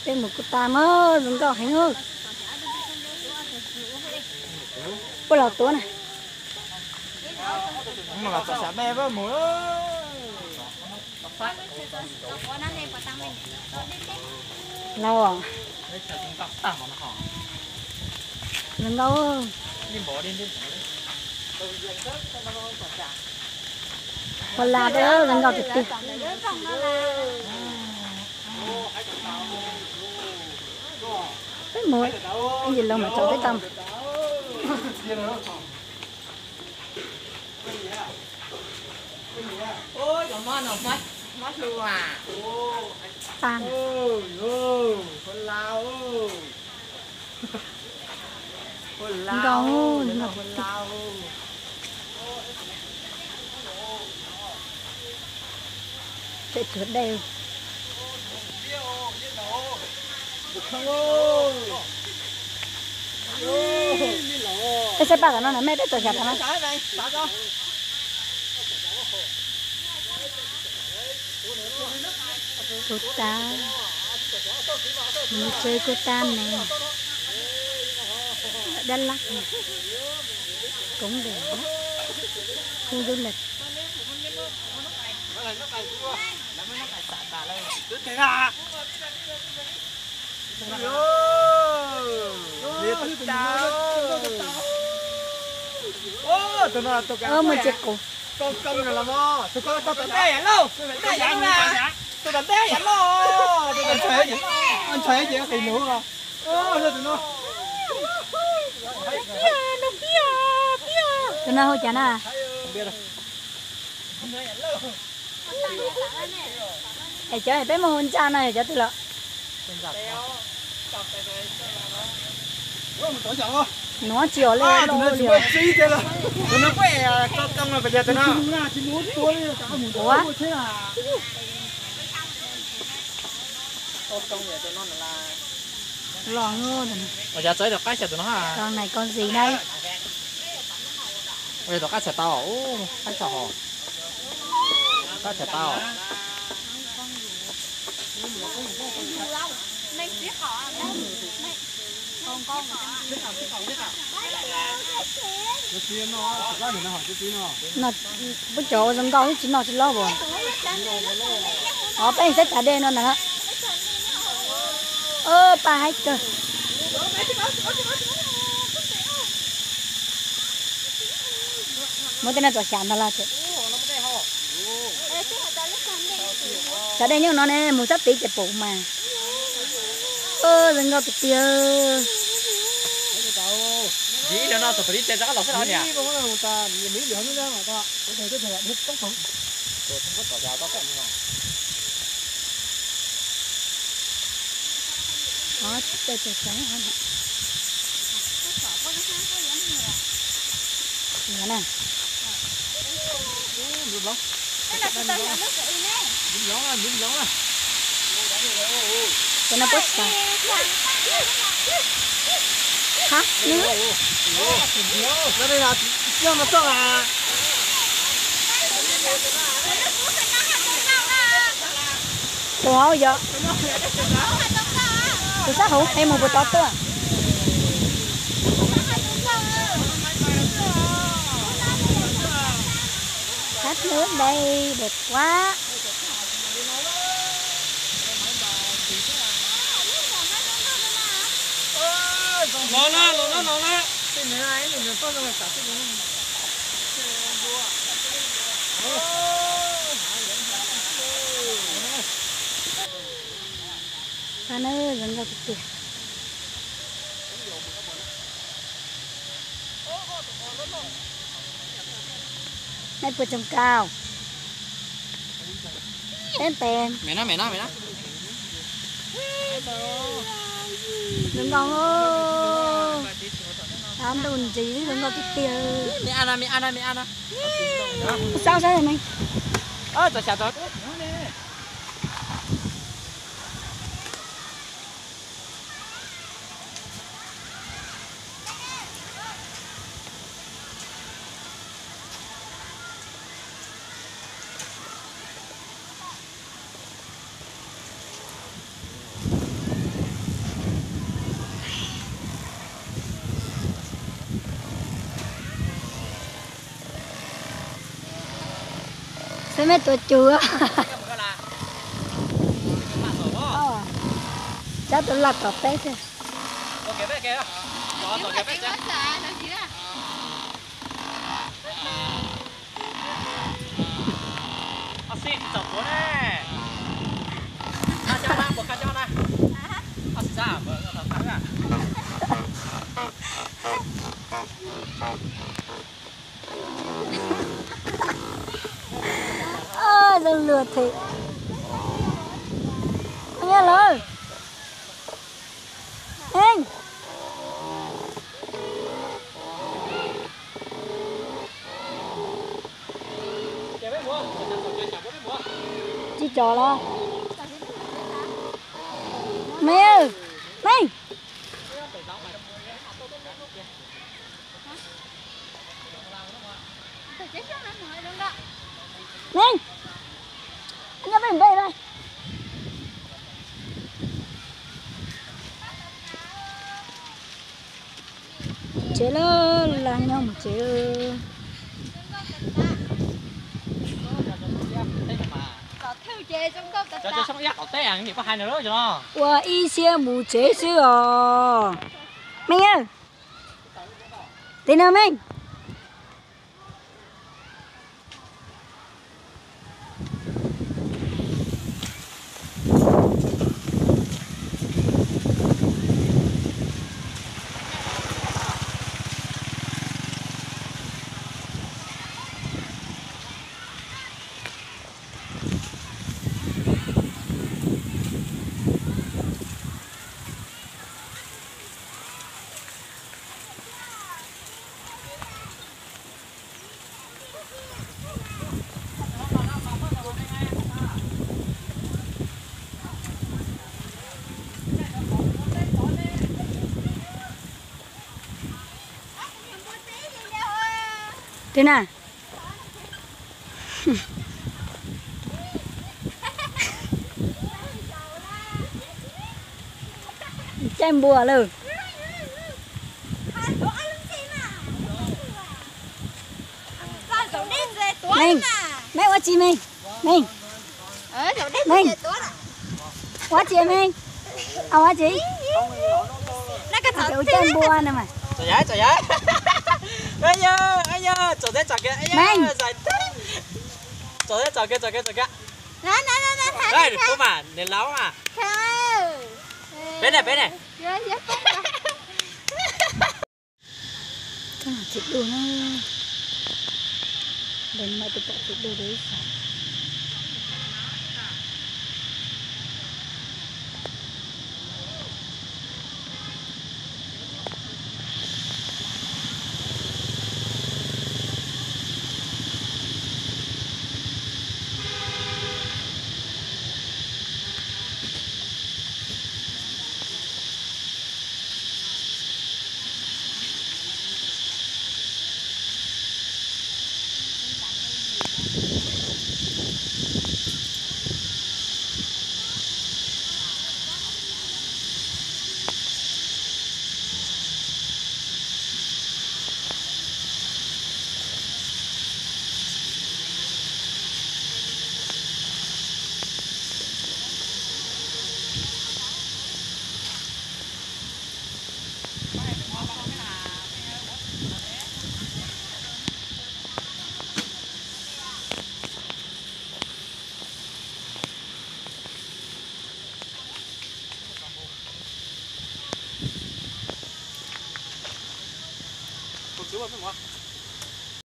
Bên một cô ta mơ đừng có hành ơi. Bữa lò tối này. Mà là chả mẹ với mồi Lâu à? Đừng có. Còn là đó đừng có trực tiếp. Cái mồi. Cái gì lâu mà cho tới tâm. ôi còn món nào mất luôn à Tan. con lao con Đừng lao có. con lao Sẽ trượt đều. Cái xe ba của nó là mấy bé tuổi chặt nó. Cô ta. Mình chơi cô tan này. Đắk Lắk này. Cũng đẹp đó. Khu du lịch. Mình chết cổ. Công là mò tôi có tận đây hả lâu tôi tận đây hả tôi tận đây hả lo tôi tận thế gì anh thấy gì thì nữa à thôi tụi nó Tụi nó hôi chả à? không biết đâu Để cho bé mà hôn cha này cho tụi nó. Nó chiều lên đâu liều. Tụi nó quẹ công là bây giờ tụi nó. Ủa? Công vậy tụi nó là Lò ngô rồi. bây giờ tới được cái xe tụi nó à. Con này con gì đây? Bây giờ được cái xe tao. Ô, cái xe hò. Cái xe tao. Nó bữa chỗ giống câu chỉ nó chỉ lo buồn. Ở bên sẽ trả đen nó nè. Bà hay cơ. Mỗi tên là tỏa sản đó là chứ. Trả đen nhưng nó nè, một sắp tí chẹp bụng mà. Đừng có tụt tiêu. Dĩ cho nó tụi đi chơi chắc là lọt cái đó nhỉ. Tôi không có tỏ ra tao cạnh mà. Đó, chơi sáng hả? Vậy nè. Đúng lắm. Đây là tôi nhận nước kỹ nè. Đúng lắm à. Cho nó bớt sao? Hả? Nước? Nó đây là chưa mà xong à. Tụi họ giờ. Tụi sát hủ em một bữa to à? Khát nước đây đẹp quá. Nó. Cái này mình có rồi cả cái này. Ta nơi gần gặp kìa. Này vừa trồng cao. Tên. Mẹ nó. Đừng con ơi. Ăn đồn gì đừng có cái tiền. Mẹ ăn à. Sao thế này? Tôi chả tôi. Mấy mấy tuổi chưa? Cháu tôi là cọp té thôi. Ok bé kìa. Đó rồi bé chứ. Xin chào bố nè. Ăn cho ăn, buộc ăn cho nè. Ăn sao? Thắng à? Đừng lừa thiệt. Nghe lời. Anh. Chị trò lo. Mẹ ơi. Mẹ. Nè. Anh ra bên đây đây. Chế lơ là nhau một chế lơ. Cho xong yak ở té ăn thì có hai nữa rồi nó. Wow, y xe mù chế sư à. Mình ơi. Tên nào mình? Thế nào? Chém bùa lử. Mình, mẹ quá chị mình. Mình. Mình. Quá chị mình. À quá chị. Nó cái thằng chém bùa nè mà. Trời ơi. Anh nhớ, chỗ đấy chọc kia. Mình. Chỗ đấy chọc kia. Nè. Đây, không mà, đến láo mà. Bên này. Cái nào thịt đồ nó. Đừng mà tôi bỏ thịt đồ đấy. Chú vào